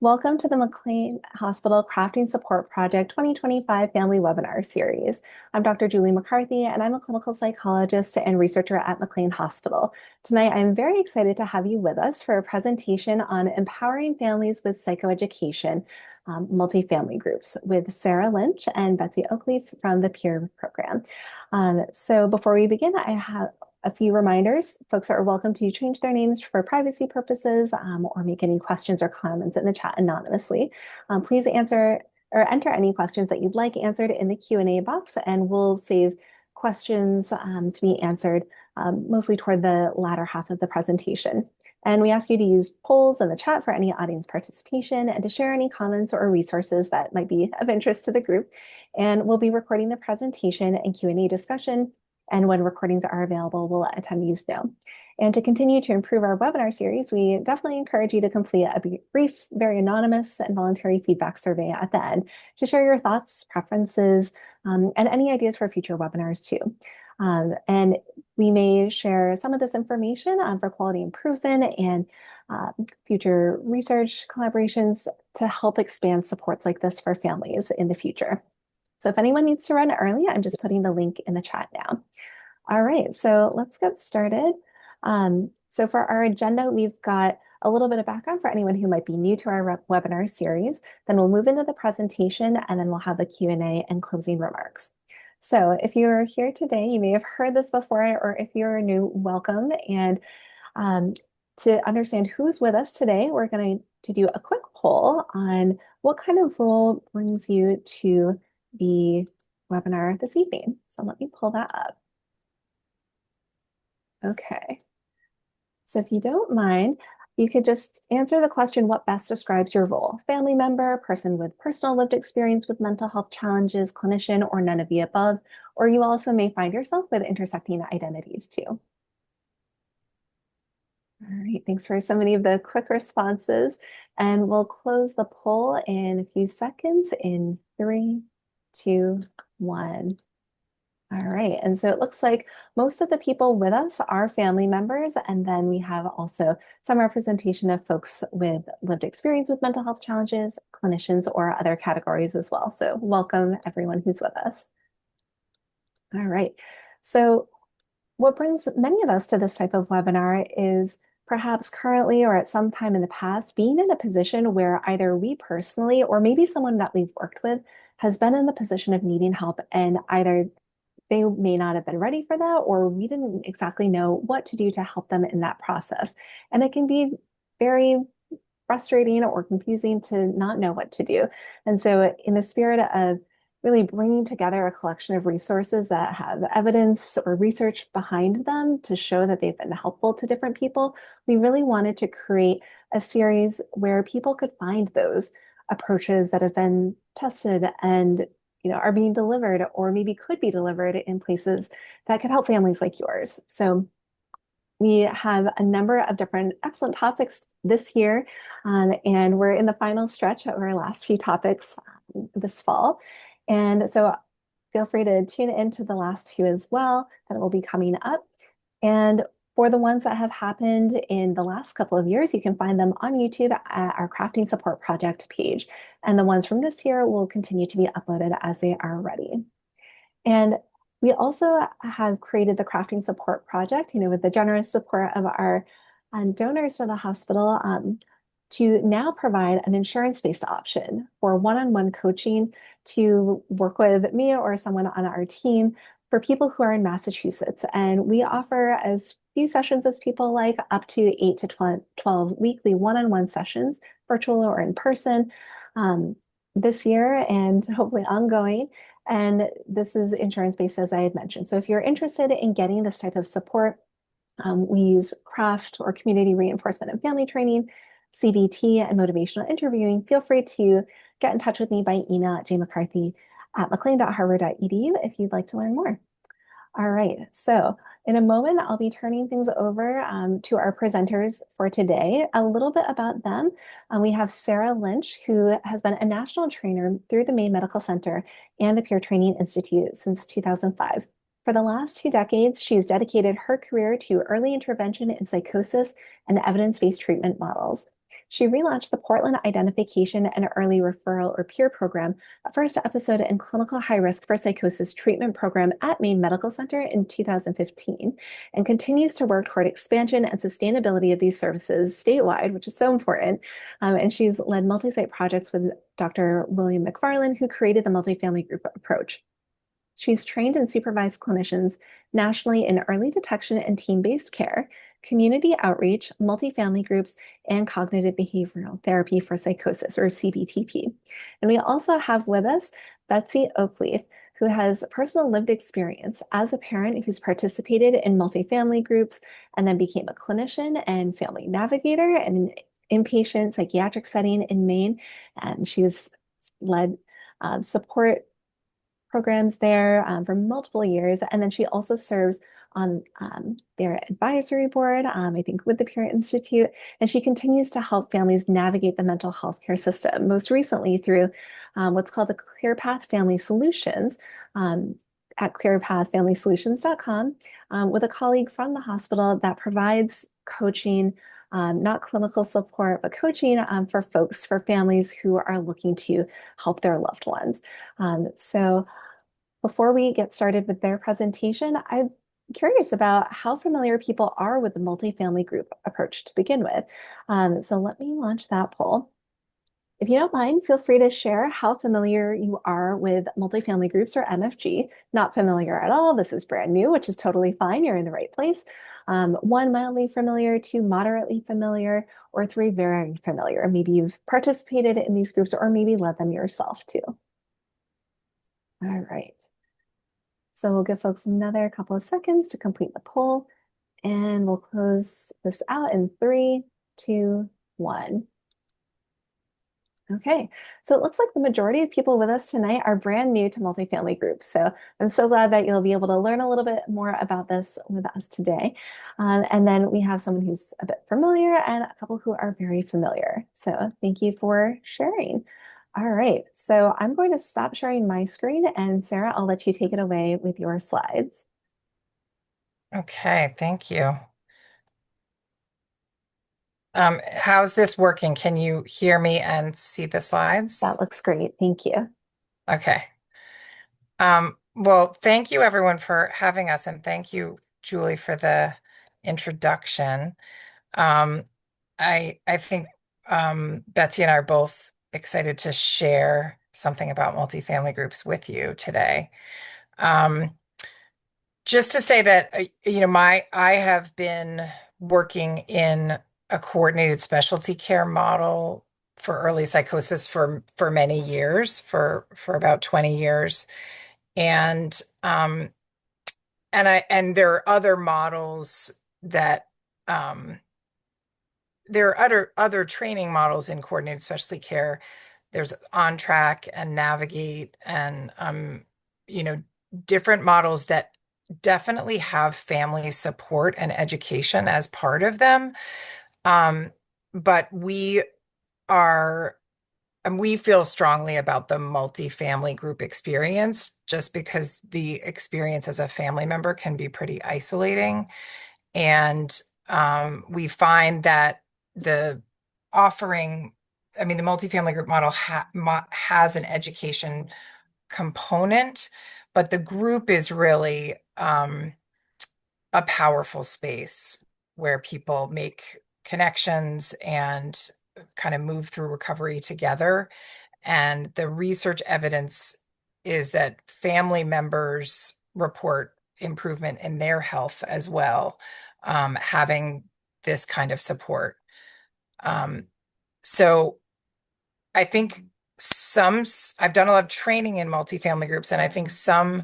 Welcome to the McLean Hospital Crafting Support Project 2025 Family Webinar Series. I'm Dr. Julie McCarthy, and I'm a clinical psychologist and researcher at McLean Hospital. Tonight, I'm very excited to have you with us for a presentation on empowering families with psychoeducation, multifamily groups, with Sarah Lynch and Betsy Oakleaf from the PIER program. So before we begin, I have a few reminders. Folks are welcome to change their names for privacy purposes or make any questions or comments in the chat anonymously. Please answer or enter any questions that you'd like answered in the Q&A box, and we'll save questions to be answered mostly toward the latter half of the presentation. And we ask you to use polls in the chat for any audience participation and to share any comments or resources that might be of interest to the group. And we'll be recording the presentation and Q&A discussion, and when recordings are available, we'll let attendees know. And to continue to improve our webinar series, we definitely encourage you to complete a brief, very anonymous and voluntary feedback survey at the end to share your thoughts, preferences, and any ideas for future webinars too. And we may share some of this information for quality improvement and future research collaborations to help expand supports like this for families in the future. So if anyone needs to run early, I'm just putting the link in the chat now. All right, so let's get started. So for our agenda, we've got a little bit of background for anyone who might be new to our webinar series. Then we'll move into the presentation, and then we'll have the Q&A and closing remarks. So if you're here today, you may have heard this before, or if you're new, welcome. And to understand who's with us today, we're going to do a quick poll on what kind of role brings you to the webinar this evening. So let me pull that up. Okay. So if you don't mind, you could just answer the question, what best describes your role? Family member, person with personal lived experience with mental health challenges, clinician, or none of the above. Or you also may find yourself with intersecting identities too. All right, thanks for so many of the quick responses. And we'll close the poll in a few seconds in 3, 2, 1. All right, and so it looks like most of the people with us are family members, and then we have also some representation of folks with lived experience with mental health challenges, clinicians, or other categories as well. So welcome everyone who's with us. All right, so what brings many of us to this type of webinar is perhaps currently or at some time in the past being in a position where either we personally or maybe someone that we've worked with has been in the position of needing help, and either they may not have been ready for that, or we didn't exactly know what to do to help them in that process. And it can be very frustrating or confusing to not know what to do. And so in the spirit of really bringing together a collection of resources that have evidence or research behind them to show that they've been helpful to different people, we really wanted to create a series where people could find those approaches that have been tested and are being delivered or maybe could be delivered in places that could help families like yours. So we have a number of different excellent topics this year, and we're in the final stretch of our last few topics this fall. And so feel free to tune into the last two as well that will be coming up. And for the ones that have happened in the last couple of years, you can find them on YouTube at our Crafting Support Project page. And the ones from this year will continue to be uploaded as they are ready. And we also have created the Crafting Support Project, with the generous support of our donors to the hospital, to now provide an insurance-based option for one-on-one coaching to work with me or someone on our team for people who are in Massachusetts. And we offer as few sessions as people like, up to 8 to 12 weekly one-on-one sessions, virtual or in person, this year and hopefully ongoing. And this is insurance-based, as I had mentioned. So if you're interested in getting this type of support, we use CRAFT or Community Reinforcement and Family Training, CBT, and motivational interviewing. Feel free to get in touch with me by email at jmccarthy@mclean.harvard.edu if you'd like to learn more. All right, so in a moment, I'll be turning things over to our presenters for today. A little bit about them. We have Sarah Lynch, who has been a national trainer through the Maine Medical Center and the PIER Training Institute since 2005. For the last 2 decades, she has dedicated her career to early intervention in psychosis and evidence-based treatment models. She relaunched the Portland Identification and Early Referral or PIER program, a first episode in clinical high risk for psychosis treatment program at Maine Medical Center in 2015, and continues to work toward expansion and sustainability of these services statewide, which is so important. And she's led multi-site projects with Dr. William McFarland, who created the multifamily group approach. She's trained and supervised clinicians nationally in early detection and team-based care, community outreach, multifamily groups, and cognitive behavioral therapy for psychosis, or CBTP. And we also have with us Betsy Oakleaf, who has personal lived experience as a parent who's participated in multifamily groups and then became a clinician and family navigator in an inpatient psychiatric setting in Maine. And she's led support programs there for multiple years. And then she also serves on their advisory board, I think with the PIER Institute, and she continues to help families navigate the mental health care system, most recently through what's called the ClearPath Family Solutions at clearpathfamilysolutions.com with a colleague from the hospital that provides coaching, not clinical support, but coaching for folks, for families who are looking to help their loved ones. So before we get started with their presentation, I'm curious about how familiar people are with the multifamily group approach to begin with. So let me launch that poll. If you don't mind, feel free to share how familiar you are with multifamily groups or MFG. Not familiar at all, this is brand new, which is totally fine. You're in the right place. 1, mildly familiar, 2, moderately familiar, or 3, very familiar. Maybe you've participated in these groups or maybe led them yourself too. All right. So we'll give folks another couple of seconds to complete the poll, and we'll close this out in 3, 2, 1. Okay, so it looks like the majority of people with us tonight are brand new to multifamily groups. So I'm so glad that you'll be able to learn a little bit more about this with us today. And then we have someone who's a bit familiar and a couple who are very familiar. So thank you for sharing. All right, so I'm going to stop sharing my screen, and Sarah, I'll let you take it away with your slides. Okay, thank you. How's this working? Can you hear me and see the slides? That looks great. Thank you. Okay. Well, thank you everyone for having us, and thank you, Julie, for the introduction. Um, I think Betsy and I are both excited to share something about multifamily groups with you today. Um, just to say that I have been working in a coordinated specialty care model for early psychosis for many years, for about 20 years. And and there are other models that there are other training models in coordinated specialty care. There's On Track and Navigate and different models that definitely have family support and education as part of them. But are we feel strongly about the multifamily group experience just because the experience as a family member can be pretty isolating. And we find that the offering, I mean, the multifamily group model has an education component, but the group is really a powerful space where people make connections and kind of move through recovery together. And the research evidence is that family members report improvement in their health as well, having this kind of support. So I think I've done a lot of training in multifamily groups, and I think some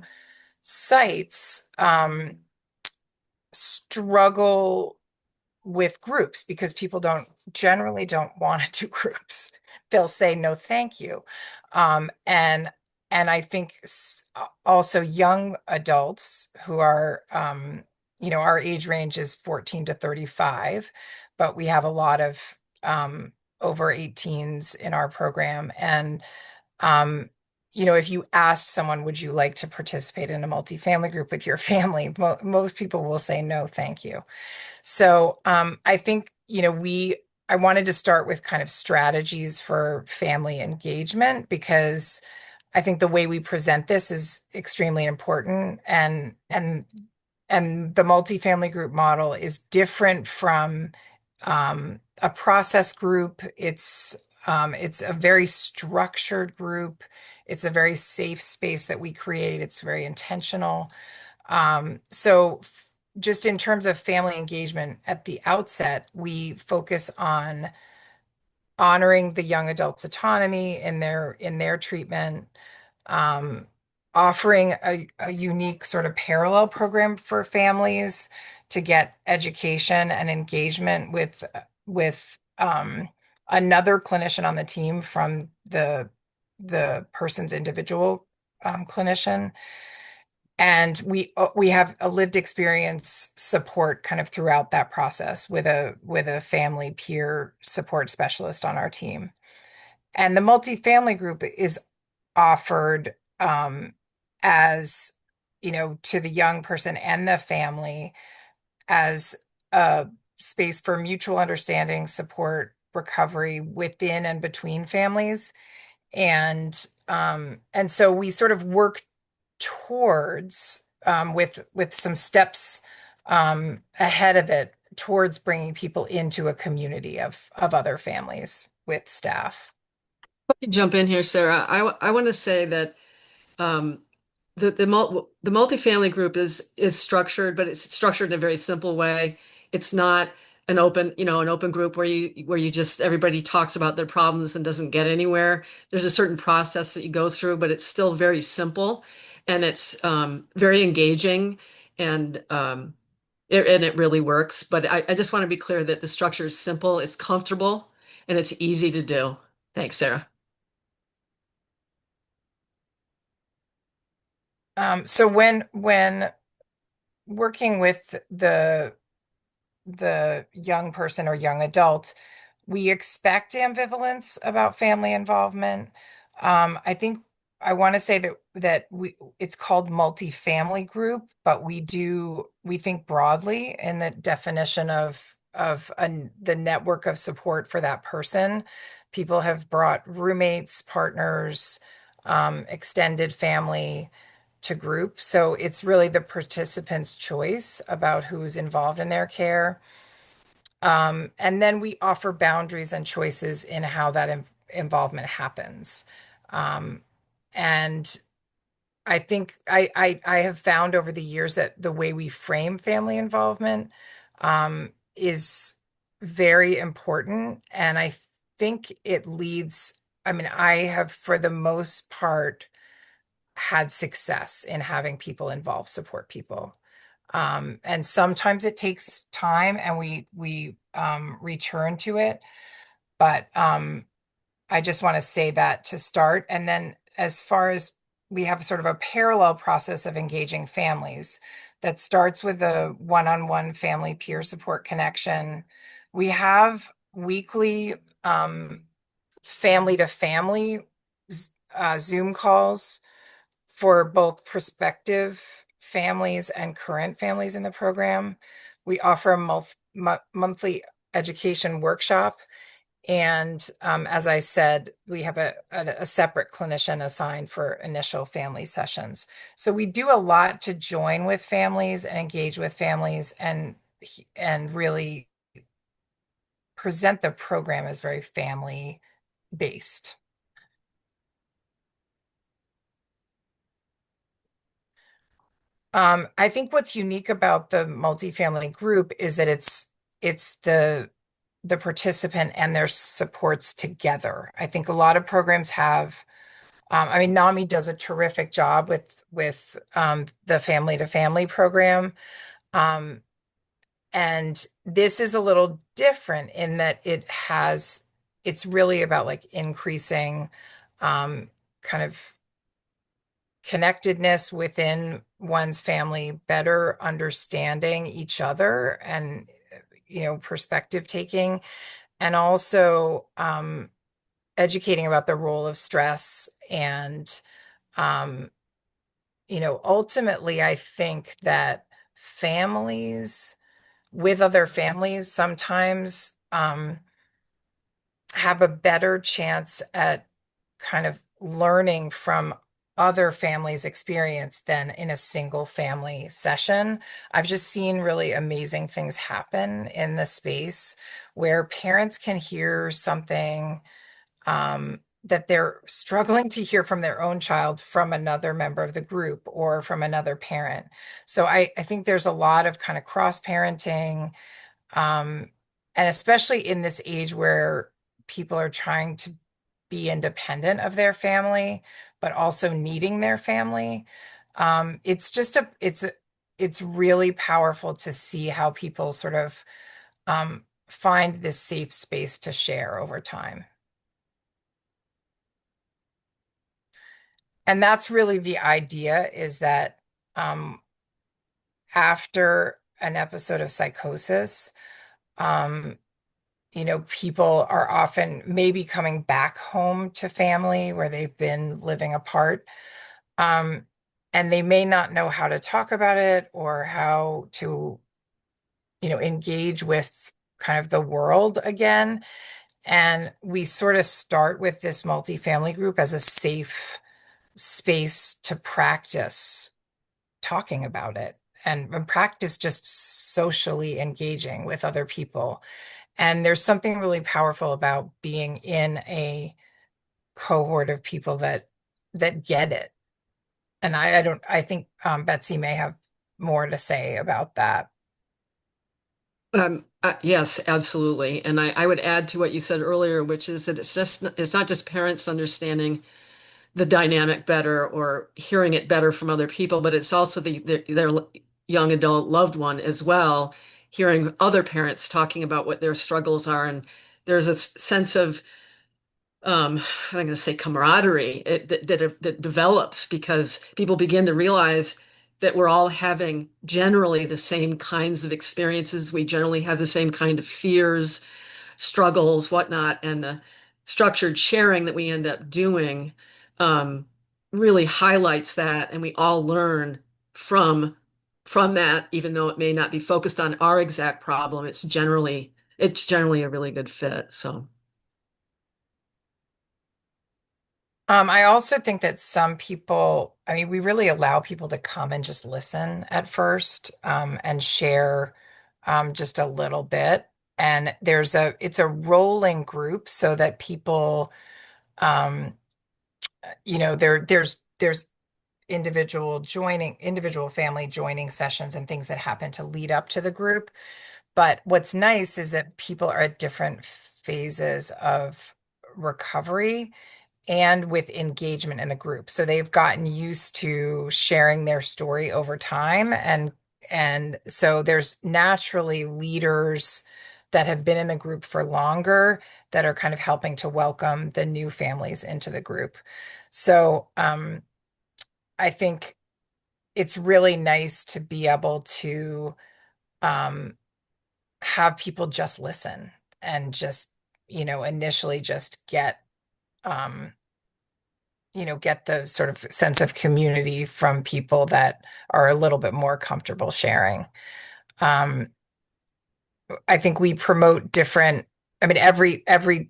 sites struggle with groups because people generally don't want to do groups. They'll say no, thank you. And I think also young adults who are, our age range is 14 to 35, but we have a lot of over 18s in our program. And if you asked someone, would you like to participate in a multifamily group with your family? Most people will say no, thank you. So I think, we I wanted to start with kind of strategies for family engagement because I think the way we present this is extremely important, and the multifamily group model is different from a process group. It's a very structured group. It's a very safe space that we create. It's very intentional. Just in terms of family engagement at the outset, we focus on honoring the young adult's autonomy in their treatment, um, offering a unique sort of parallel program for families to get education and engagement with another clinician on the team from the person's individual clinician. And we have a lived experience support kind of throughout that process with a family peer support specialist on our team. And the multifamily group is offered as, to the young person and the family as a space for mutual understanding, support, recovery within and between families. And so we sort of work towards with some steps ahead of it towards bringing people into a community of other families with staff. Let me jump in here, Sarah. I want to say that um, the multifamily group is structured, but it's structured in a very simple way. It's not an open group where you just everybody talks about their problems and doesn't get anywhere. There's a certain process that you go through, but it's still very simple, and it's very engaging, and it really works. But I just want to be clear that the structure is simple, it's comfortable, and it's easy to do. Thanks, Sarah. So when working with the young person or young adult, we expect ambivalence about family involvement. I think I want to say that it's called multifamily group, but we think broadly in the definition of the network of support for that person. People have brought roommates, partners, extended family to group. So it's really the participant's choice about who's involved in their care. And then we offer boundaries and choices in how that involvement happens. Um, and I think I have found over the years that the way we frame family involvement is very important. And I think it leads, I mean, I have, for the most part, had success in having people involve support people. And sometimes it takes time and we return to it. But I just want to say that to start. And then as far as we have sort of a parallel process of engaging families that starts with a one-on-one family peer support connection. We have weekly family to family Zoom calls for both prospective families and current families in the program. We offer a monthly education workshop. And as I said, we have a separate clinician assigned for initial family sessions. So we do a lot to join with families and engage with families and really present the program as very family based. I think what's unique about the multifamily group is that it's the participant and their supports together. I think a lot of programs have, I mean, NAMI does a terrific job with the family to family program. Um, and this is a little different in that it's really about like increasing kind of connectedness within one's family, better understanding each other and, perspective taking, and also educating about the role of stress. And, um, ultimately, I think that families with other families sometimes have a better chance at kind of learning from other families' experience than in a single family session. I've just seen really amazing things happen in the space where parents can hear something that they're struggling to hear from their own child from another member of the group or from another parent. So I think there's a lot of kind of cross parenting, um, and especially in this age where people are trying to be independent of their family, but also needing their family. It's just it's really powerful to see how people sort of find this safe space to share over time. And that's really the idea is that um, after an episode of psychosis, um, people are often maybe coming back home to family where they've been living apart. Um, and they may not know how to talk about it or how to, engage with kind of the world again. And we sort of start with this multifamily group as a safe space to practice talking about it and practice just socially engaging with other people. And there's something really powerful about being in a cohort of people that get it. And I don't, I think Betsy may have more to say about that. Yes, absolutely. And I would add to what you said earlier, which is that it's not just parents understanding the dynamic better or hearing it better from other people, but it's also their young adult loved one as well, hearing other parents talking about what their struggles are. And there's a sense of I'm going to say camaraderie that develops because people begin to realize that we're all having generally the same kinds of experiences. We generally have the same kind of fears, struggles, whatnot, and the structured sharing that we end up doing um, really highlights that, and we all learn from from that, even though it may not be focused on our exact problem. It's generally a really good fit. So. I also think that some people, I mean, we really allow people to come and just listen at first, and share just a little bit. And it's a rolling group so that people, um, there's individual family joining sessions and things that happen to lead up to the group. But what's nice is that people are at different phases of recovery and with engagement in the group. So they've gotten used to sharing their story over time, and so there's naturally leaders that have been in the group for longer that are kind of helping to welcome the new families into the group. So I think it's really nice to be able to um, have people just listen and just, initially just um, get the sort of sense of community from people that are a little bit more comfortable sharing. Um, I think we promote different, I mean,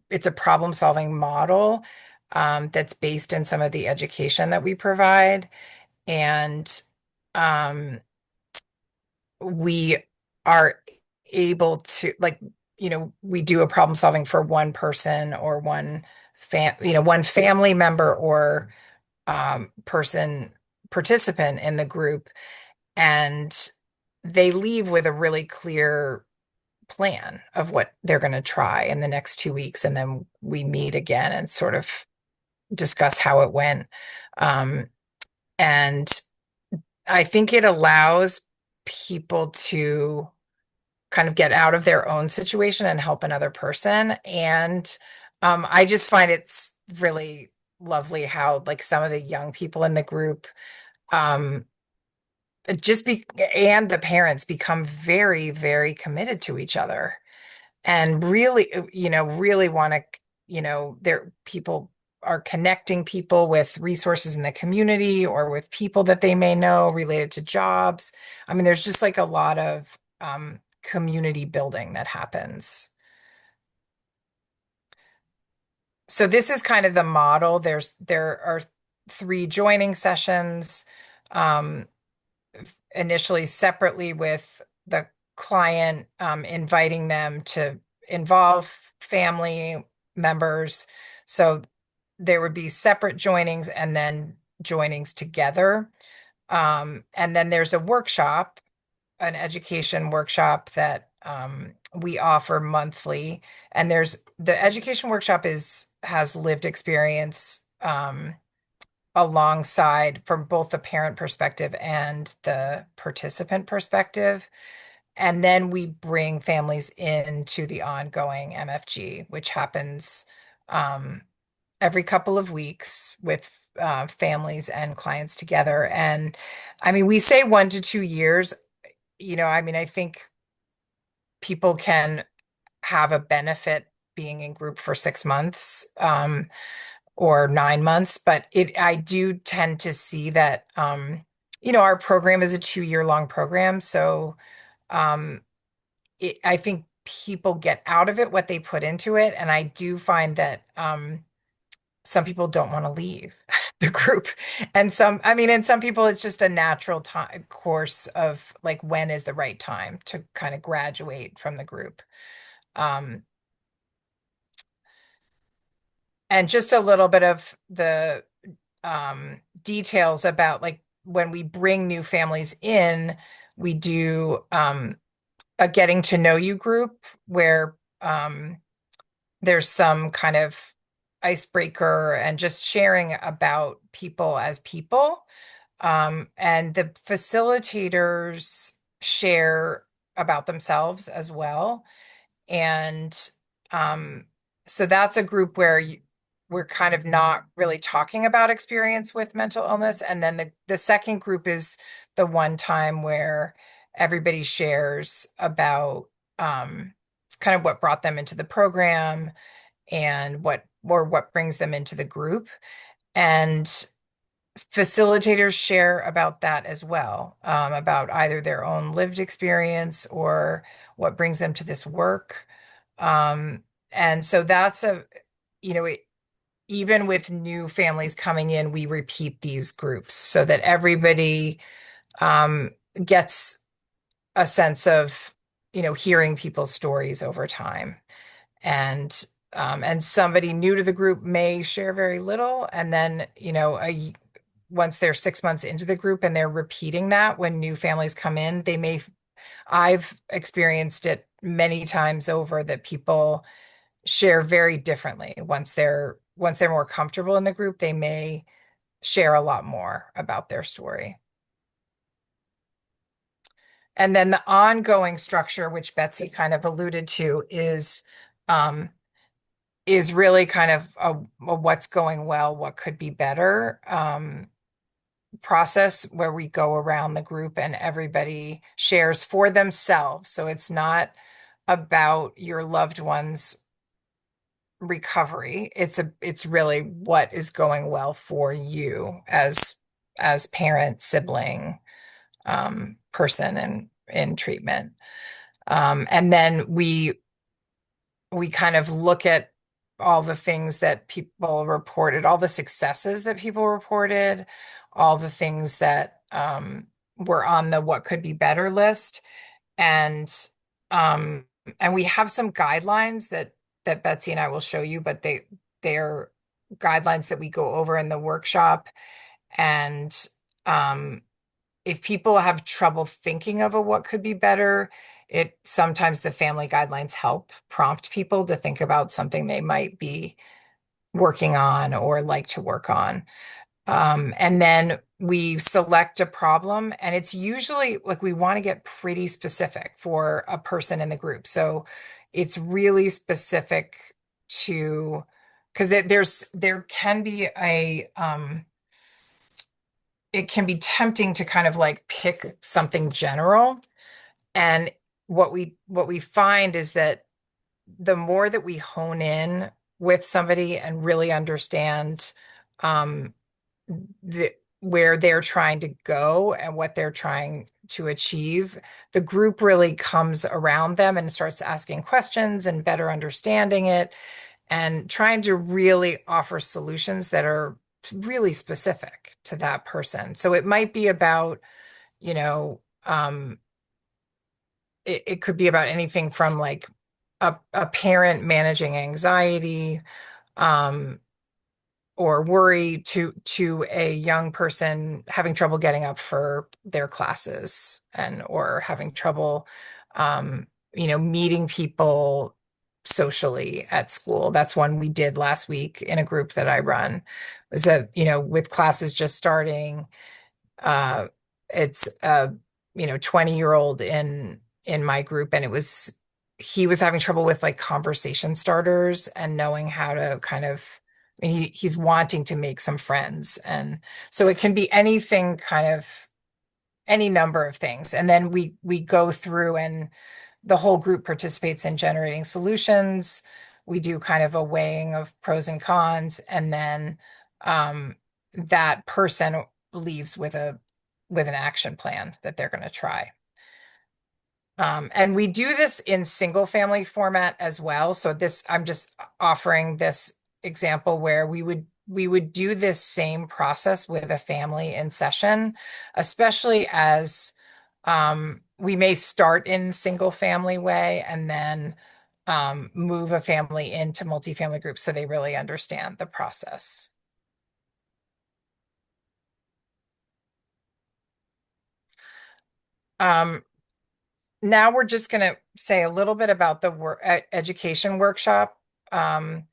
it's a problem solving model that's based in some of the education that we provide. And um, we are able to we do a problem solving for one person or one family member or person participant in the group, and they leave with a really clear plan of what they're going to try in the next 2 weeks, and then we meet again and sort of discuss how it went. And I think it allows people to kind of get out of their own situation and help another person. And I just find it's really lovely how like some of the young people in the group um, and the parents become very, very committed to each other and really, really want to, their people are connecting people with resources in the community or with people that they may know related to jobs. I mean, there's just like a lot of community building that happens. So this is kind of the model. There are 3 joining sessions, um, initially separately with the client, inviting them to involve family members. So there would be separate joinings and then joinings together. And then there's a workshop, an education workshop that we offer monthly. And the education workshop has lived experience alongside from both the parent perspective and the participant perspective. And then we bring families into the ongoing MFG, which happens every couple of weeks with families and clients together. And I mean, we say 1 to 2 years. I mean, I think people can have a benefit being in group for 6 months, or 9 months, but I do tend to see that, our program is a 2 year long program. So, um, I think people get out of it what they put into it. And I do find that, some people don't want to leave the group. And some people, it's just a natural time course of like, when is the right time to kind of graduate from the group. Um, and just a little bit of the details about like when we bring new families in, we do a getting to know you group where there's some kind of icebreaker and just sharing about people as people. And the facilitators share about themselves as well. And um, so that's a group where we're kind of not really talking about experience with mental illness. And then the second group is the one time where everybody shares about kind of what brought them into the program and what brings them into the group. And facilitators share about that as well, about either their own lived experience or what brings them to this work. And so that's even with new families coming in, we repeat these groups so that everybody gets a sense of, hearing people's stories over time. And somebody new to the group may share very little, and then once they're 6 months into the group and they're repeating that when new families come in, I've experienced it many times over that people share very differently. Once they're more comfortable in the group, they may share a lot more about their story. And then the ongoing structure, which Betsy kind of alluded to, is really kind of a what's going well, what could be better process where we go around the group and everybody shares for themselves. So it's not about your loved one's recovery. It's really what is going well for you as parent, sibling, person in treatment. And then we kind of look at all the things that people reported, all the successes that people reported, all the things that were on the what could be better list. And um, and we have some guidelines that Betsy and I will show you, but they're guidelines that we go over in the workshop. And if people have trouble thinking of a what could be better, sometimes the family guidelines help prompt people to think about something they might be working on or like to work on. And then we select a problem, and it's usually like we want to get pretty specific for a person in the group. So it's really specific to, because there can be it can be tempting to kind of like pick something general. And what we find is that the more that we hone in with somebody and really understand um, where they're trying to go and what they're trying to achieve, the group really comes around them and starts asking questions and better understanding it. and trying to really offer solutions that are really specific to that person. So it might be about, you know, it could be about anything from like a parent managing anxiety, um, or worry to a young person having trouble getting up for their classes and or having trouble meeting people socially at school. That's one we did last week in a group that I run. Was that, with classes just starting, uh it's a 20-year-old in my group, and he was having trouble with like conversation starters and knowing how to kind of, I mean, he's wanting to make some friends. And so it can be anything, kind of any number of things. And then we go through, and the whole group participates in generating solutions. We do kind of a weighing of pros and cons, and then um, that person leaves with an action plan that they're going to try. And we do this in single family format as well. So I'm just offering this example where we would do this same process with a family in session, especially as we may start in single family way and then move a family into multifamily groups so they really understand the process. Um, Now we're just going to say a little bit about the education workshop, um,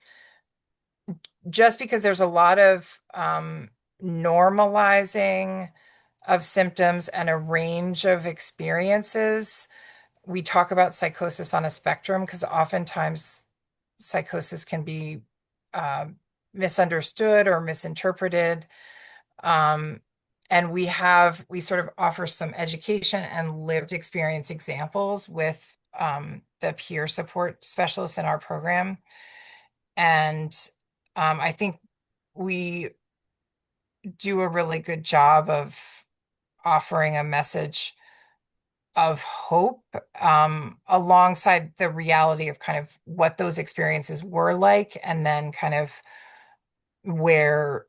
just because there's a lot of normalizing of symptoms and a range of experiences. We talk about psychosis on a spectrum because oftentimes psychosis can be uh, misunderstood or misinterpreted. Um, and we sort of offer some education and lived experience examples with the peer support specialists in our program. And I think we do a really good job of offering a message of hope, alongside the reality of kind of what those experiences were like, and then kind of where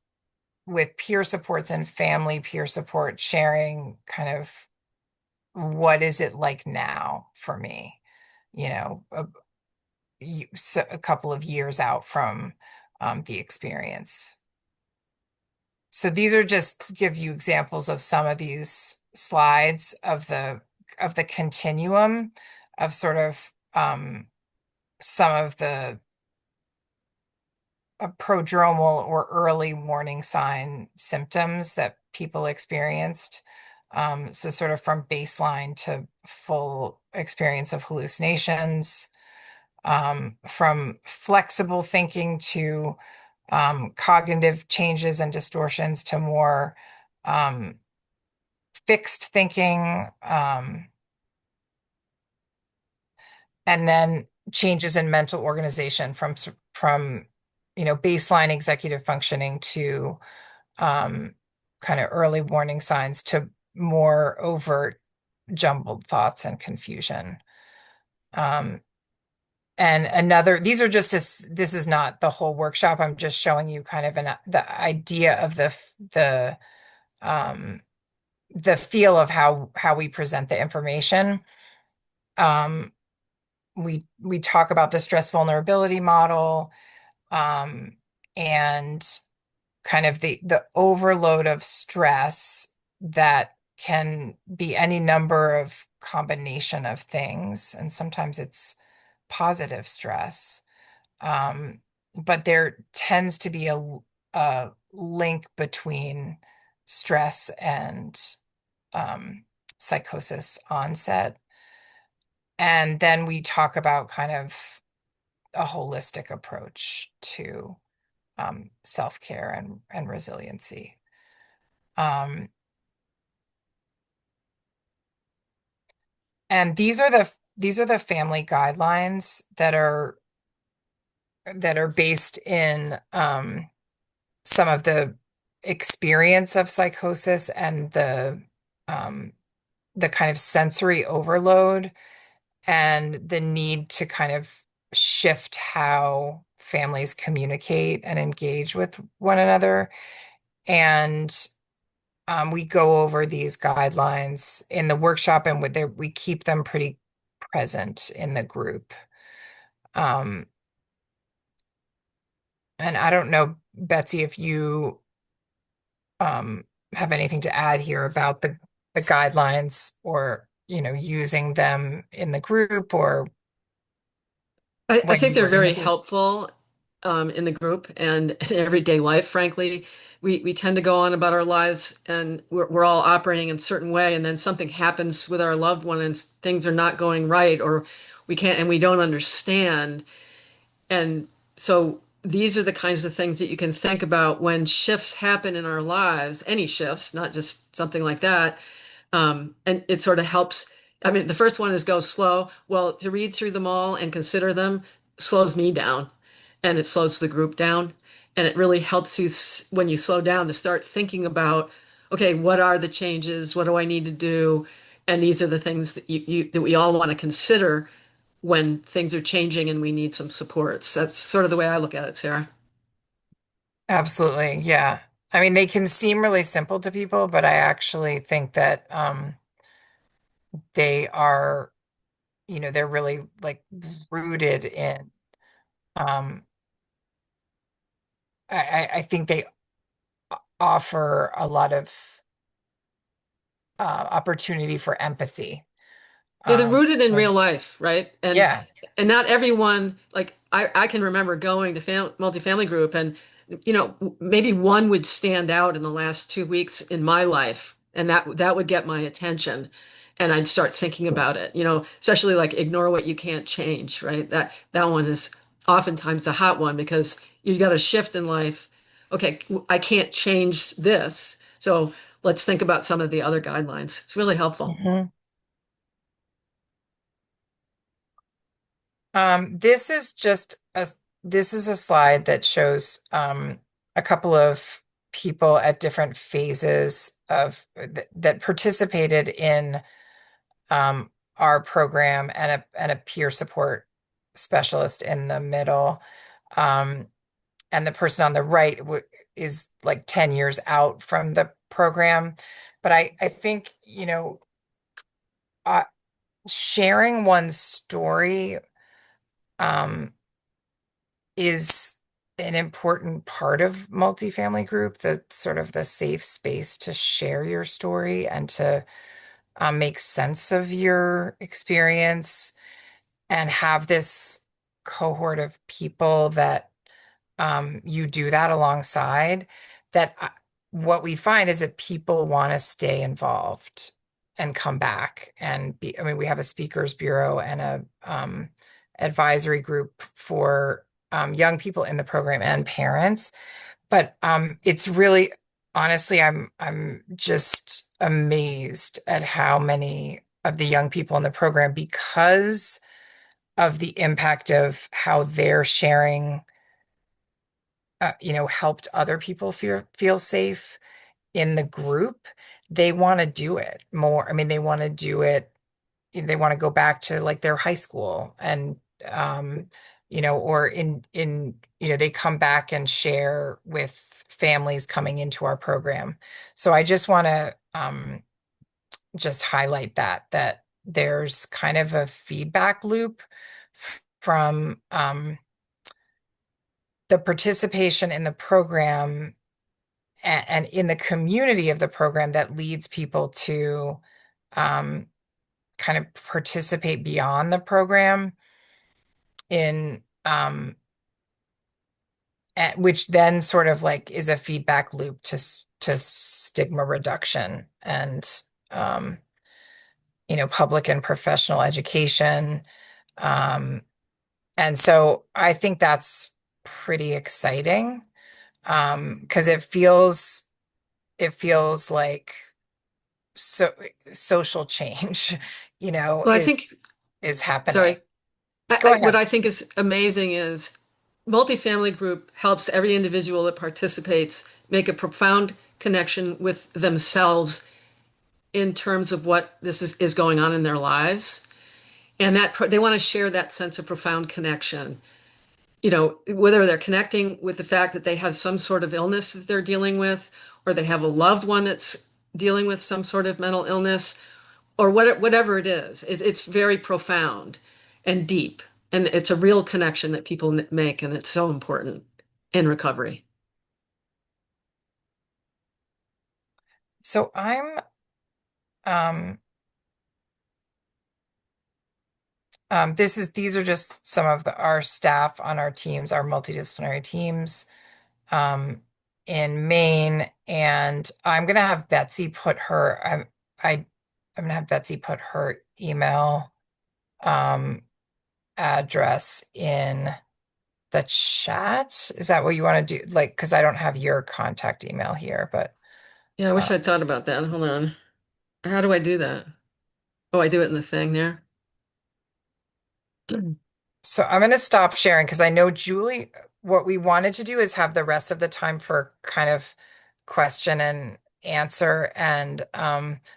with peer supports and family peer support, sharing kind of what is it like now for me, a couple of years out from the experience. So these are just gives you examples of some of these slides of the continuum of sort of some of the prodromal or early warning sign symptoms that people experienced. So sort of from baseline to full experience of hallucinations, from flexible thinking to cognitive changes and distortions to more fixed thinking, and then changes in mental organization from baseline executive functioning to kind of early warning signs to more overt jumbled thoughts and confusion. And these are just this is not the whole workshop. I'm just showing you kind of the idea of um, the feel of how we present the information. Um, we talk about the stress vulnerability model, and kind of the overload of stress that can be any number of combination of things, and sometimes it's positive stress. But there tends to be a link between stress and psychosis onset. And then we talk about kind of a holistic approach to self-care and resiliency. Um, and these are the family guidelines that are based in some of the experience of psychosis and the kind of sensory overload and the need to kind of shift how families communicate and engage with one another. And we go over these guidelines in the workshop, and we keep them pretty present in the group. Um, and I don't know, Betsy, if you um, have anything to add here about the guidelines, or using them in the group, or I when think you they're were in the very group. helpful in the group and in everyday life, frankly. We tend to go on about our lives and we're all operating in a certain way, and then something happens with our loved one and things are not going right, or we can't and we don't understand. And so these are the kinds of things that you can think about when shifts happen in our lives, any shifts, not just something like that. And it sort of helps. I mean, the first one is go slow. Well, to read through them all and consider them slows me down and it slows the group down. And it really helps you when you slow down to start thinking about, okay, what are the changes? What do I need to do? And these are the things that that we all want to consider when things are changing and we need some supports. That's sort of the way I look at it, Sarah. Absolutely, yeah. I mean, they can seem really simple to people, but I actually think that they are, they're really like rooted in. Um, I think they offer a lot of opportunity for empathy. Yeah, they're Um, rooted in and real life, right? yeah, And not everyone, like I can remember going to multifamily group and maybe one would stand out in the last 2 weeks in my life, and that would get my attention. And I'd start thinking about it, especially like ignore what you can't change, right? That one is oftentimes a hot one because you got a shift in life. Okay, I can't change this. So let's think about some of the other guidelines. It's really helpful. mhm. This is just this is a slide that shows a couple of people at different phases of that participated in our program, and a peer support specialist in the middle. Um, and the person on the right is like 10 years out from the program. But I think, uh, sharing one's story um, is an important part of multifamily group, the sort of the safe space to share your story and to make sense of your experience, and have this cohort of people that you do that alongside. That what we find is that people want to stay involved and come back and be. I mean, we have a speakers bureau and a advisory group for young people in the program and parents. But it's really, honestly, I'm just amazed at how many of the young people in the program, because of the impact of how they're sharing, helped other people feel safe in the group. They want to do it more. I mean, they want to do it. They want to go back to like their high school, and or they come back and share with families coming into our program. So I just want to just highlight that there's kind of a feedback loop from the participation in the program, and in the community of the program, that leads people to um, kind of participate beyond the program in which then sort of like is a feedback loop to stigma reduction, and um, public and professional education. Um, and so I think that's pretty exciting, because it feels like so social change, you know, Well, I is think, is happening. sorry. Go What ahead. I think is amazing is multifamily group helps every individual that participates make a profound connection with themselves in terms of what is going on in their lives. And they want to share that sense of profound connection. whether they're connecting with the fact that they have some sort of illness that they're dealing with, or they have a loved one that's dealing with some sort of mental illness, or whatever it is. It's very profound and deep. And it's a real connection that people make, and it's so important in recovery. So um, these are just some of our staff on our teams, our multidisciplinary teams, um, in Maine, and I'm gonna have Betsy put her, I'm gonna have Betsy put her email, um, address in the chat. Is that what you want to do? Like, because I don't have your contact email here, but Yeah, I uh, wish I'd thought about that. Hold on. How do I do that? Oh, I do it in the thing there. so I'm going to stop sharing because I know Julie, what we wanted to do is have the rest of the time for kind of question and answer. And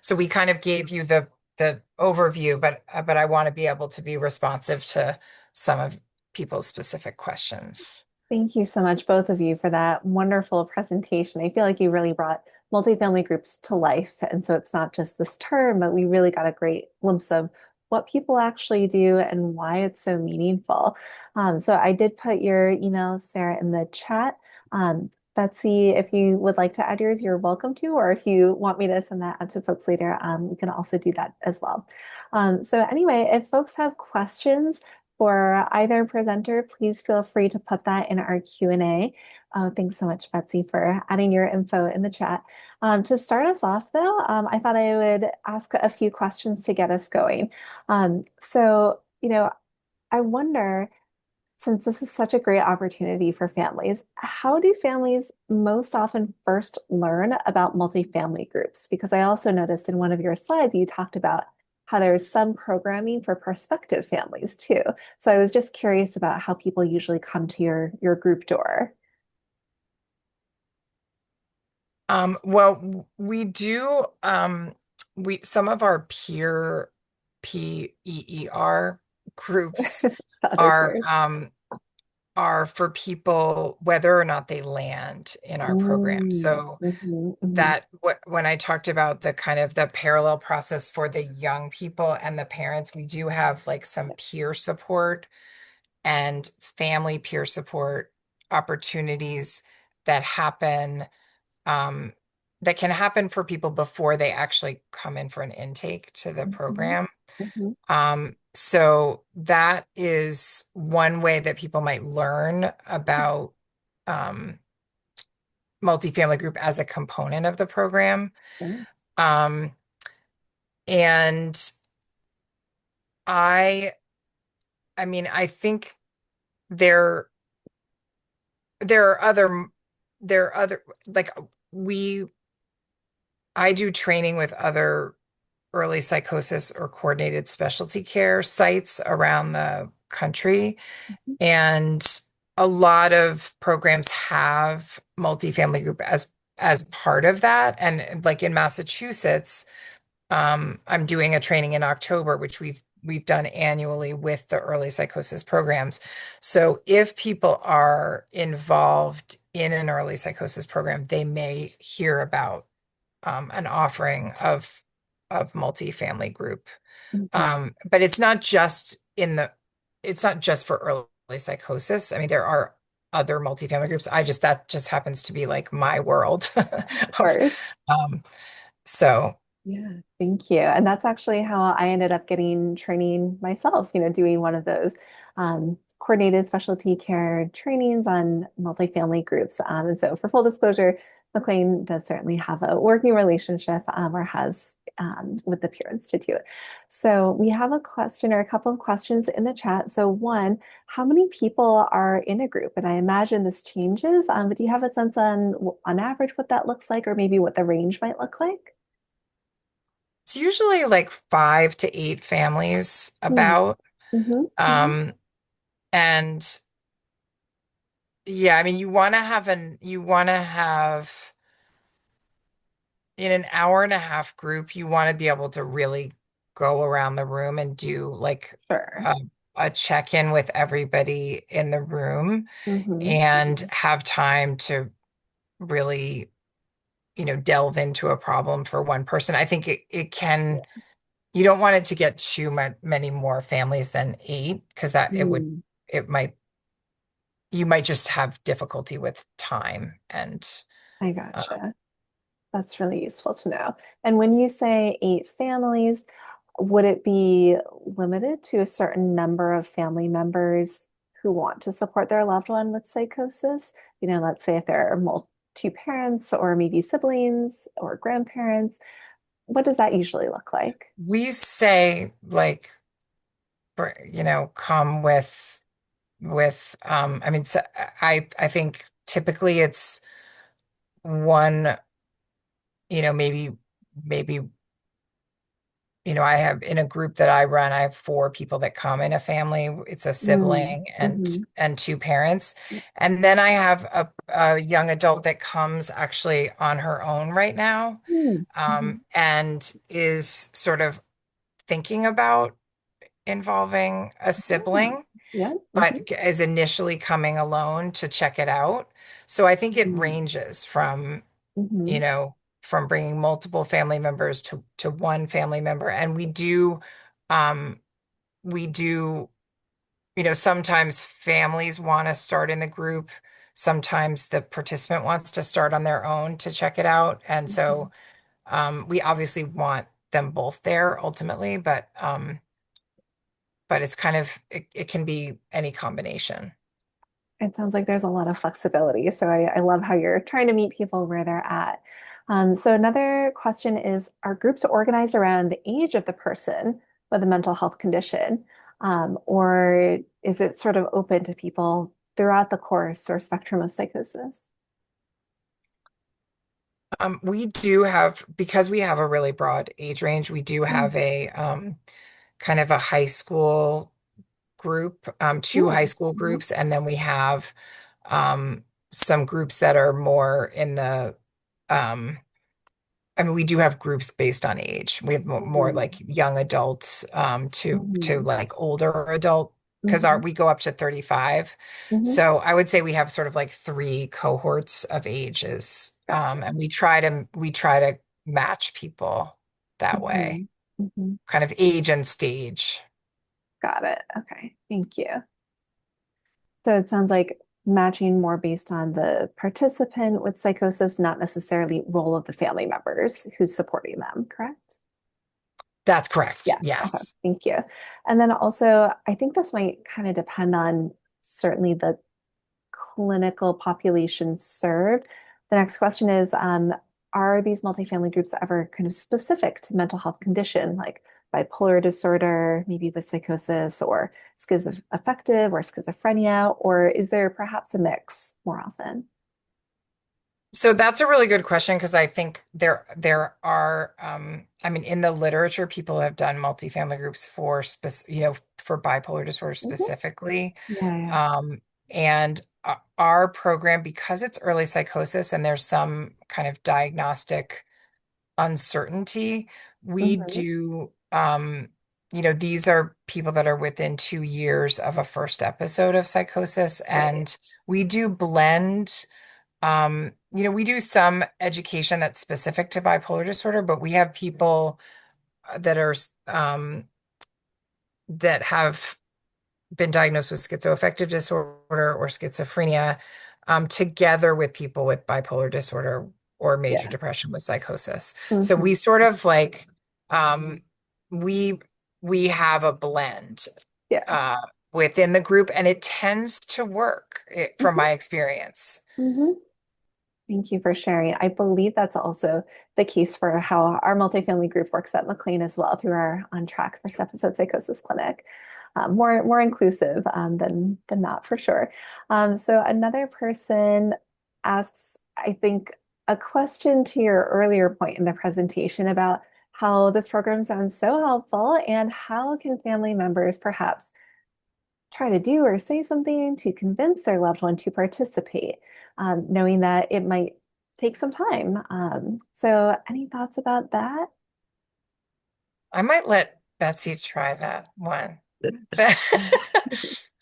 so we kind of gave you the overview, but I want to be able to be responsive to some of people's specific questions. Thank you so much, both of you, for that wonderful presentation. I feel like you really brought multifamily groups to life. And so it's not just this term, but we really got a great glimpse of what people actually do and why it's so meaningful. So I did put your email, Sarah, in the chat. Betsy, if you would like to add yours, you're welcome to, or if you want me to send that out to folks later, we can also do that as well. So anyway, if folks have questions, for either presenter, please feel free to put that in our Q&A. Thanks so much, Betsy, for adding your info in the chat. To start us off, though, I thought I would ask a few questions to get us going. I wonder, since this is such a great opportunity for families, how do families most often first learn about multifamily groups? Because I also noticed in one of your slides, you talked about how there's some programming for prospective families too. So I was just curious about how people usually come to your group door. Well, we do, we some of our peer PEER groups The other are peers. for people whether or not they land in our program. Mm, So mhm, mhm, that when I talked about the kind of the parallel process for the young people and the parents, we do have like some peer support and family peer support opportunities that happen, um, that can happen for people before they actually come in for an intake to the mhm, program. mhm, So that is one way that people might learn about, um, multifamily group as a component of the program. sure. Um, and I, I mean, I think there, there are other, there are other, like we, I do training with other early psychosis or coordinated specialty care sites around the country. Mhm, And a lot of programs have multifamily group as part of that. And like in Massachusetts, I'm doing a training in October, which we've done annually with the early psychosis programs. So if people are involved in an early psychosis program, they may hear about, an offering of multifamily group. mhm. But it's not just for early psychosis. I mean, there are other multifamily groups. That just happens to be like my world Of of, course. um, so. Yeah, thank you. And that's actually how I ended up getting training myself, doing one of those coordinated specialty care trainings on multifamily groups. And so, for full disclosure, McLean does certainly have a working relationship or has with the PIER Institute. So, we have a question or a couple of questions in the chat. So, one, how many people are in a group? And I imagine this changes, but do you have a sense on average, what that looks like, or maybe what the range might look like? It's usually like 5 to 8 families Hmm. about. Mhm, mhm. Um, and yeah, I mean, you want to have in an hour and a half group, you want to be able to really go around the room and do like Sure. a check-in with everybody in the room Mm-hmm. and have time to really, delve into a problem for one person. I think it can, you don't want it to get too many more families than 8 because that Mm, it might, you might just have difficulty with time and I uh, gotcha. That's really useful to know. And when you say 8 families, would it be limited to a certain number of family members who want to support their loved one with psychosis? Let's say if there are two parents or maybe siblings or grandparents, what does that usually look like? we say like, come with I mean, so I think typically it's one, maybe I have in a group that I run, I have 4 people that come in a family. It's a Mm, sibling hmm. and 2 parents. And then I have a young adult that comes actually on her own right now, Mm, hmm. and is sort of thinking about involving a Oh, sibling, yeah. Hmm. but is initially coming alone to check it out. So I think it Hmm. ranges from, you Hmm. know, from bringing multiple family members to one family member. And um, we do, sometimes families want to start in the group. Sometimes the participant wants to start on their own to check it out. And so we obviously want them both there ultimately, but it's kind of it can be any combination. It sounds like there's a lot of flexibility. So I love how you're trying to meet people where they're at. So another question is, are groups organized around the age of the person with a mental health condition? Or is it sort of open to people throughout the course or spectrum of psychosis? We do have, because we have a really broad age range, we do Mm, have a kind of a high school group, 2 high mm, school mhm, groups, and then we have some groups that are more in the um, I mean, we do have groups based on age. We have more mhm, like young adults to mhm, like older adult because our mhm. we go up to 35. Mhm. So I would say we have sort of like 3 cohorts of ages. Gotcha. And we try to match people that way, Mhm, mhm. kind of age and stage. Got it. Okay. Thank you. So it sounds like matching more based on the participant with psychosis, not necessarily role of the family members who's supporting them, correct? That's correct. Yeah. Okay. Yes. Thank you. And then also, I think this might kind of depend on certainly the clinical population served. The next question is, are these multifamily groups ever kind of specific to mental health condition, like bipolar disorder, maybe with psychosis, or schizoaffective or schizophrenia, or is there perhaps a mix more often? So that's a really good question because I think there are I mean in the literature people have done multifamily groups for for bipolar disorder Mhm. specifically. Yeah, yeah. And our program, because it's early psychosis and there's some kind of diagnostic uncertainty, we Mhm. do these are people that are within 2 years of a first episode of psychosis, Right. and we do blend we do some education that's specific to bipolar disorder, but we have people that are that have been diagnosed with schizoaffective disorder or schizophrenia, together with people with bipolar disorder or major Yeah. depression with psychosis. So Mhm. we sort of like um, we we have a blend Yeah. uh, within the group, and it tends to work from Mhm. my experience. Mhm. Thank you for sharing. I believe that's also the case for how our multifamily group works at McLean as well through our On Track First Episode Psychosis Clinic. More inclusive than not for sure. So another person asks, I think, a question to your earlier point in the presentation about how this program sounds so helpful and how can family members perhaps try to do or say something to convince their loved one to participate, knowing that it might take some time. So, any thoughts about that? I might let Betsy try that one.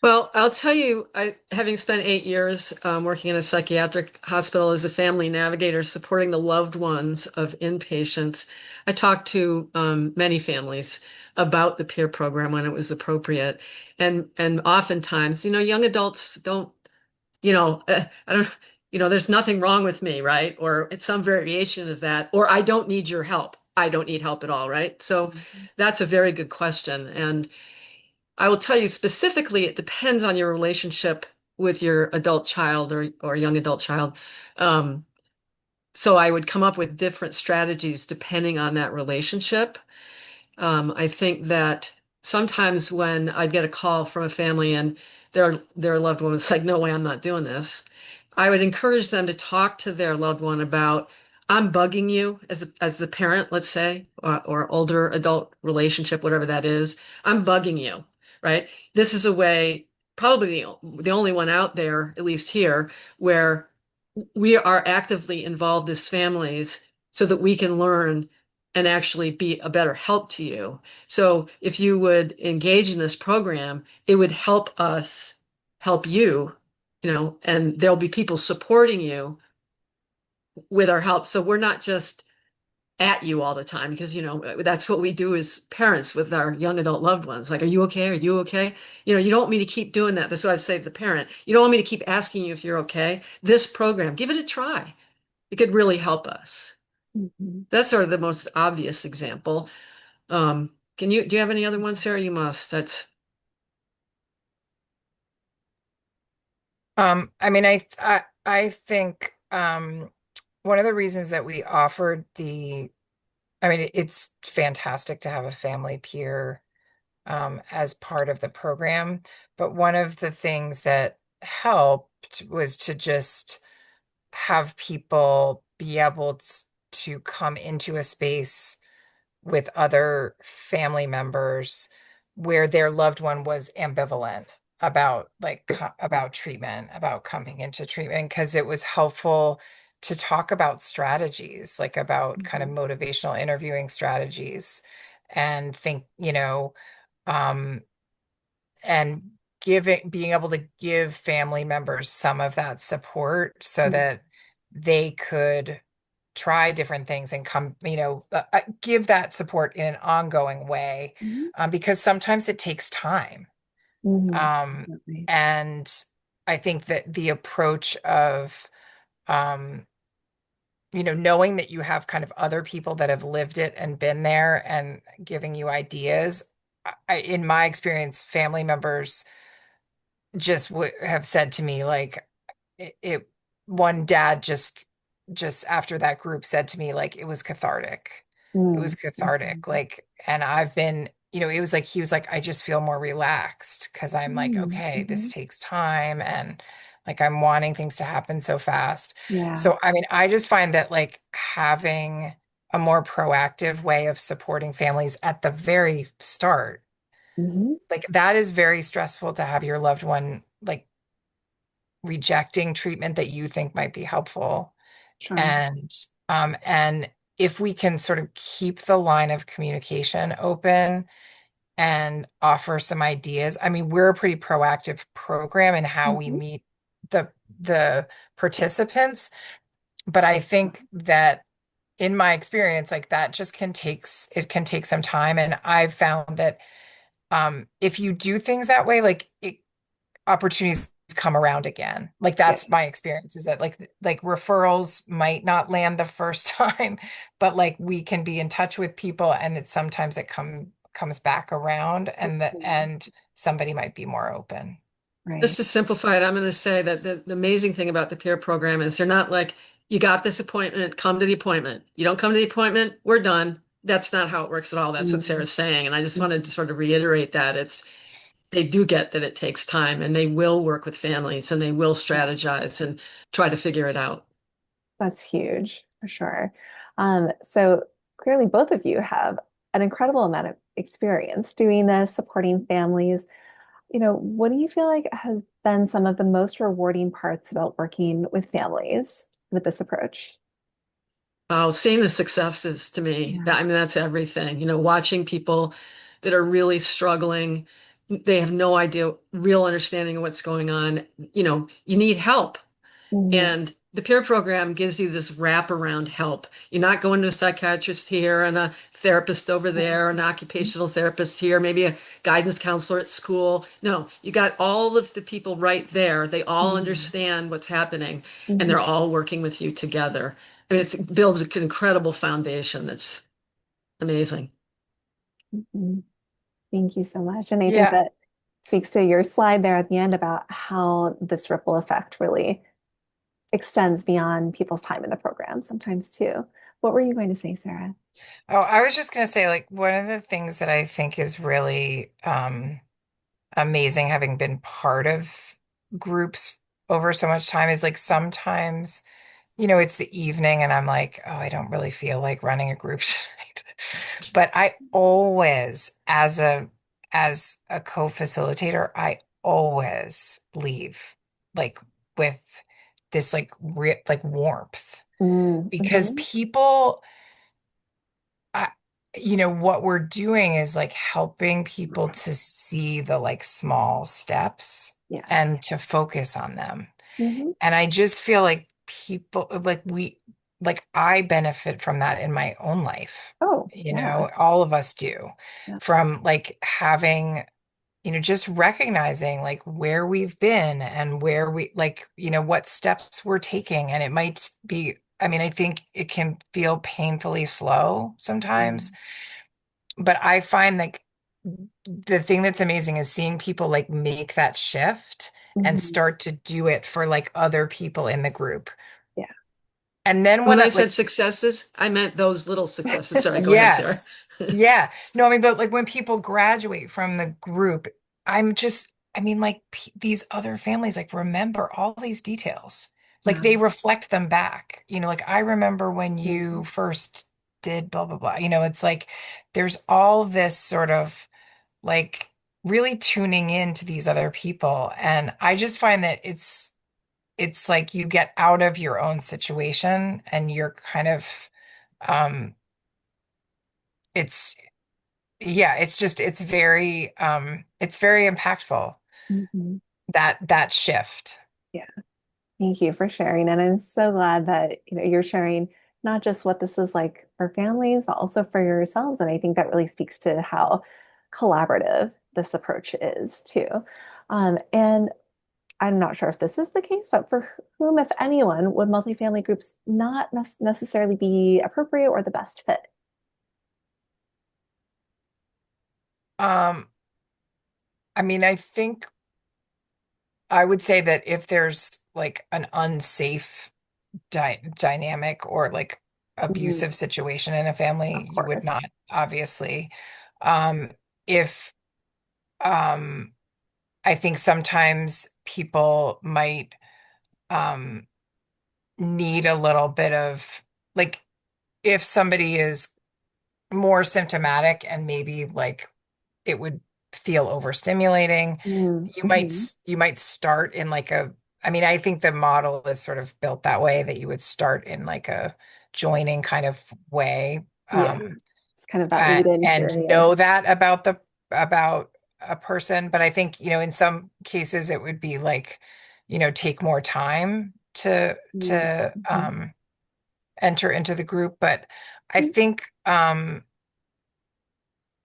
Well, I'll tell you, having spent 8 years working in a psychiatric hospital as a family navigator, supporting the loved ones of inpatients, I talked to many families about the peer program when it was appropriate, and oftentimes, young adults don't, I don't, there's nothing wrong with me, right? Or it's some variation of that, or I don't need your help. I don't need help at all, right? So Mhm. that's a very good question, and I will tell you specifically, it depends on your relationship with your adult child or young adult child. Um, so I would come up with different strategies depending on that relationship. I think that sometimes when I get a call from a family and their loved one is like, "No way, I'm not doing this," I would encourage them to talk to their loved one about, "I'm bugging you as the parent, let's say, or older adult relationship, whatever that is. I'm bugging you, right? This is a way, probably the only one out there, at least here, where we are actively involved as families so that we can learn and actually be a better help to you. So if you would engage in this program, it would help us help you, and there'll be people supporting you with our help. So we're not just at you all the time because, that's what we do as parents with our young adult loved ones. Like, are you okay? Are you okay? You don't want me to keep doing that. That's what I say to the parent. You don't want me to keep asking you if you're okay. This program, give it a try. It could really help us. Mhm. That's sort of the most obvious example. Do you have any other ones, Sarah? You must. That's I mean, I think one of the reasons that we offered I mean, it's fantastic to have a family peer as part of the program, but one of the things that helped was to just have people be able to come into a space with other family members where their loved one was ambivalent about about treatment, about coming into treatment, because it was helpful to talk about strategies, like about kind of Mhm. motivational interviewing strategies and think, um, and being able to give family members some of that support so Mhm. that they could try different things and give that support in an ongoing way, Mhm. because sometimes it takes time. Mhm. Um, Definitely. and I think that the approach of, um, knowing that you have kind of other people that have lived it and been there and giving you ideas, in my experience, family members just would have said to me like it one dad just after that group said to me like it was cathartic. It was Mm. cathartic. Mhm. Like, and I've been, it was like he was like, I just feel more relaxed because I'm like, Mm. okay, this Mhm. takes time and like I'm wanting things to happen so fast. Yeah. So I mean, I just find that like having a more proactive way of supporting families at the very start, Mhm. like that is very stressful to have your loved one like rejecting treatment that you think might be helpful. Sure. And if we can sort of keep the line of communication open and offer some ideas. I mean, we're a pretty proactive program in how we Mhm. meet the participants, but I think that in my experience, like that just it can take some time. And I've found that if you do things that way, opportunities come around again. Like Yeah. that's my experience is that like referrals might not land the first time, but like we can be in touch with people and sometimes it comes back around Mhm. and somebody might be more open. just Right. to simplify it. I'm going to say that the amazing thing about the peer program is they're not like, you got this appointment, come to the appointment. You don't come to the appointment, we're done. That's not how it works at all. That's what Mhm. Sarah's saying. And I just wanted to Mhm. sort of reiterate that they do get that it takes time and they will work with families and they will Yeah. strategize and try to figure it out. That's huge for sure. So clearly, both of you have an incredible amount of experience doing this, supporting families. What do you feel like has been some of the most rewarding parts about working with families with this approach? Seeing the successes to me, Yeah. I mean, that's everything. Watching people that are really struggling they have no idea, real understanding of what's going on. You need help. Mhm. And the peer program gives you this wraparound help. You're not going to a psychiatrist here and a therapist over there, an occupational therapist here, maybe a guidance counselor at school. No, you got all of the people right there. They all Mhm. understand what's happening and they're Mhm. all working with you together. I mean, it builds an incredible foundation that's amazing. Mhm. Thank you so much. And I think Yeah. that speaks to your slide there at the end about how this ripple effect really extends beyond people's time in the program sometimes too. What were you going to say, Sarah? Oh, I was just going to say, like, one of the things that I think is really amazing having been part of groups over so much time is like sometimes, it's the evening and I'm like, oh, I don't really feel like running a group tonight. But I always, as a co-facilitator, I always leave like with this like like warmth because Mhm. people I, what we're doing is like helping people to see the like small steps Yes. and to focus on them. Mhm. And I just feel like people, like I benefit from that in my own life. Oh, yeah. All of us do Yeah. from like having, just recognizing like where we've been and where we like, what steps we're taking. And it might be, I mean, I think it can feel painfully slow sometimes, Mhm. but I find like the thing that's amazing is seeing people like make that shift and Mhm. start to do it for like other people in the group. Yeah. And then When when I I said like, successes, I meant those little successes. Sorry, go ahead, Sarah. yes. Yeah. No, I mean, but like when people graduate from the group, I mean, like these other families like remember all these details. Like Yeah. they reflect them back. Like I remember when you Mhm. first did blah, blah, blah. It's like there's all this sort of like really tuning in to these other people. And I just find that it's like you get out of your own situation and you're kind of um it's yeah, it's very impactful Mhm. that shift. Yeah. Thank you for sharing. And I'm so glad that, you're sharing not just what this is like for families, but also for yourselves. And I think that really speaks to how collaborative this approach is too. And I'm not sure if this is the case, but for whom, if anyone, would multifamily groups not necessarily be appropriate or the best fit? Um, I mean, I think I would say that if there's like an unsafe dynamic or like Mhm. abusive situation in a Of family, you would not, course. obviously. If I think sometimes people might um need a little bit of like if somebody is more symptomatic and maybe like it would feel overstimulating, Mhm. you might start in like a I mean, I think the model is sort of built that way that you would start in like a joining kind of way. Yeah. It's kind of that And, lead in and period. know that about a person. But I think, in some cases it would be like, take more time to Mhm. enter into the group. But I think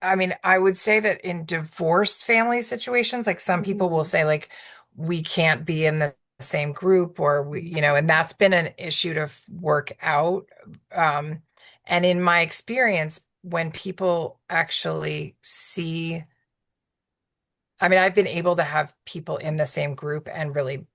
I mean, I would say that in divorced family situations, like some people will Mhm. say, like, we can't be in the same group, or and that's been an issue to work out. Um, and in my experience, when people actually see, I mean, I've been able to have people in the same group and really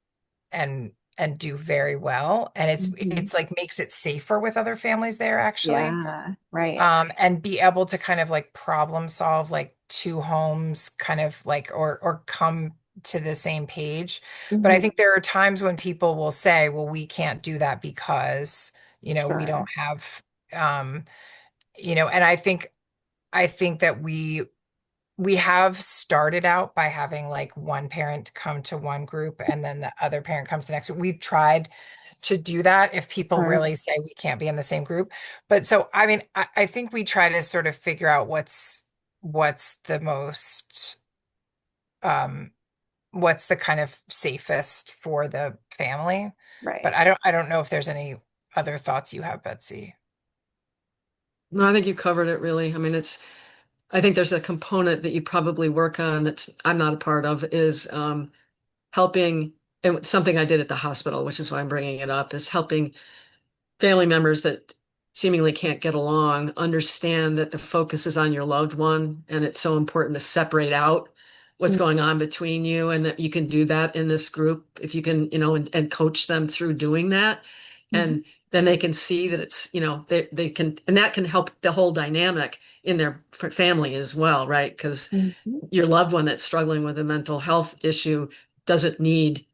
and do very well. And Mhm. it's like makes it safer with other families there, actually. Yeah, right. And be able to kind of like problem solve like two homes kind of like or come to the same page. But I Mhm. think there are times when people will say, well, we can't do that because, we don't Sure. have and I think that we have started out by having like one parent come to one group and then the other parent comes to next. We've tried to do that if people Sure. really say we can't be in the same group. But so, I mean, I think we try to sort of figure out what's the most what's the kind of safest for the family. But Right. I don't know if there's any other thoughts you have, Betsy. No, I think you covered it really. I mean, I think there's a component that you probably work on that's I'm not a part of is helping, and something I did at the hospital, which is why I'm bringing it up, is helping family members that seemingly can't get along understand that the focus is on your loved one, and it's so important to separate out what's Mm-hmm. going on between you, and that you can do that in this group if you can, and coach them through doing that. And then they can see that it's, they can, and that can help the whole dynamic in their family as well, right? Because Mm-hmm. your loved one that's struggling with a mental health issue doesn't need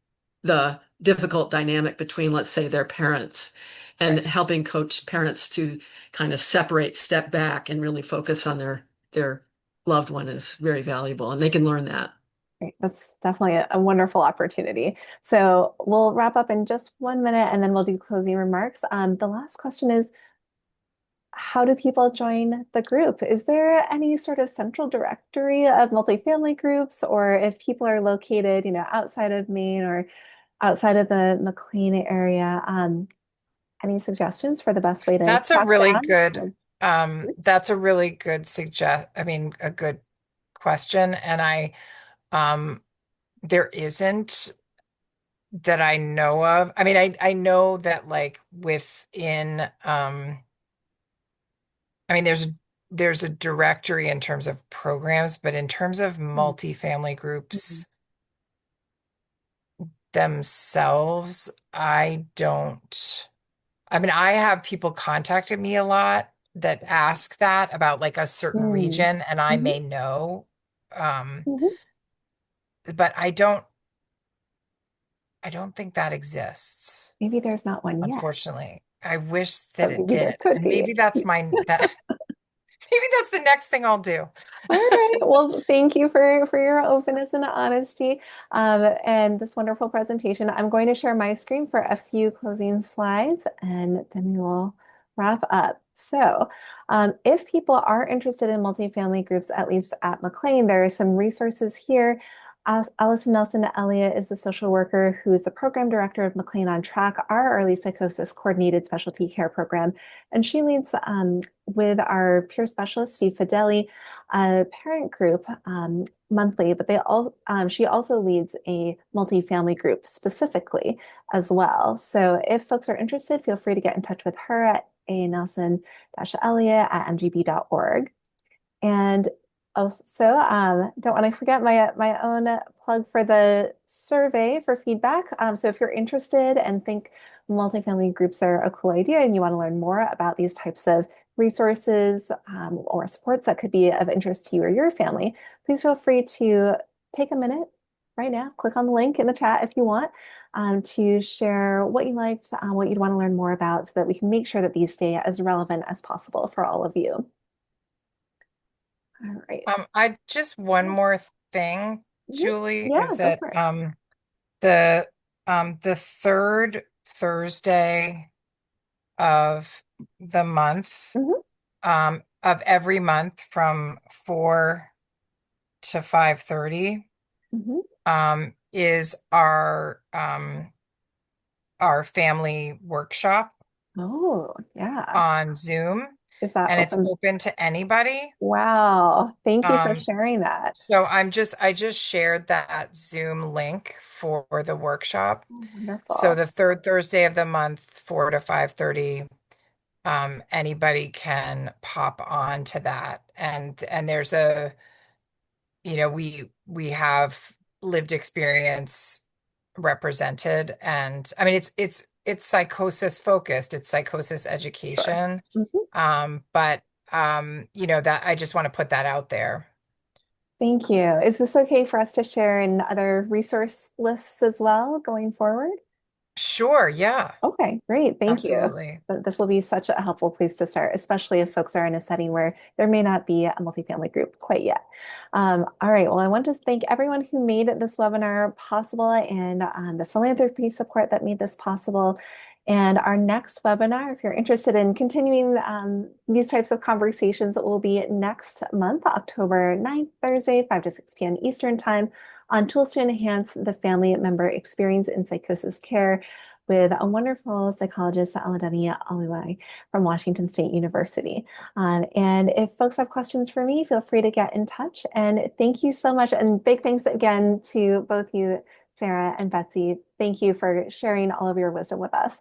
the difficult dynamic between, let's say, their parents, and Right. helping coach parents to kind of separate, step back, and really focus on their loved one is very valuable, and they can learn that. Great. That's definitely a wonderful opportunity. So we'll wrap up in just 1 minute and then we'll do closing remarks. The last question is, how do people join the group? Is there any sort of central directory of multifamily groups, or if people are located, outside of Maine or outside of the McLean area, any suggestions for the best way to That's a track really down good the groups? that's a really good I mean, a good question. And um there isn't that I know of. I mean, I know that like within I mean there's a directory in terms of programs, but in terms of multifamily Mhm. groups themselves, I don't. I mean, I have people contacted me a lot that ask that about like a certain Mm. region, and I Mhm. may know. Um, Mhm. but I don't think that exists, Maybe there's not one yet, unfortunately. I wish that but it maybe there did. could And be. maybe that's that maybe that's the next thing I'll do. All right. Well, thank you for your openness and honesty, and this wonderful presentation. I'm going to share my screen for a few closing slides, and then we will wrap up. So, if people are interested in multifamily groups, at least at McLean, there are some resources here. Allison Nelson Elliott is the social worker who is the program director of McLean on Track, our early psychosis coordinated specialty care program. And she leads with our peer specialist, Steve Fideli, a parent group monthly, but she also leads a multifamily group specifically as well. So if folks are interested, feel free to get in touch with her at anelson-elliott@mgb.org. And also, don't want to forget my own plug for the survey for feedback. So if you're interested and think multifamily groups are a cool idea and you want to learn more about these types of resources or supports that could be of interest to you or your family, please feel free to take a minute right now. Click on the link in the chat if you want to share what you liked, what you'd want to learn more about, so that we can make sure that these stay as relevant as possible for all of you. All right. I just one more thing, Mhm. Julie, Yeah, is go that for it. the the third Thursday of the month, Hmm. of every month from 4 to 5:30, Hmm. is our family workshop Oh, yeah. on Zoom, Is that and it's open? open to anybody. Wow. Thank you for Um, sharing that. so I just shared that Zoom link for the workshop. Oh, So wonderful. the third Thursday of the month, 4 to 5:30, anybody can pop on to that. And there's we have lived experience represented. And I mean, it's psychosis focused, it's psychosis Sure. education. Mhm. But that I just want to put that out there. Thank you. Is this okay for us to share in other resource lists as well going forward? Sure, yeah, Okay, great. Thank you. absolutely. This will be such a helpful place to start, especially if folks are in a setting where there may not be a multifamily group quite yet. All right. Well, I want to thank everyone who made this webinar possible and the philanthropy support that made this possible. And our next webinar, if you're interested in continuing these types of conversations, it will be next month, October 9th, Thursday, 5 to 6 p.m. Eastern Time. on tools to enhance the family member experience in psychosis care with a wonderful psychologist, Aladani Aliwai from Washington State University. And if folks have questions for me, feel free to get in touch. And thank you so much. And big thanks again to both you, Sarah and Betsy. Thank you for sharing all of your wisdom with us.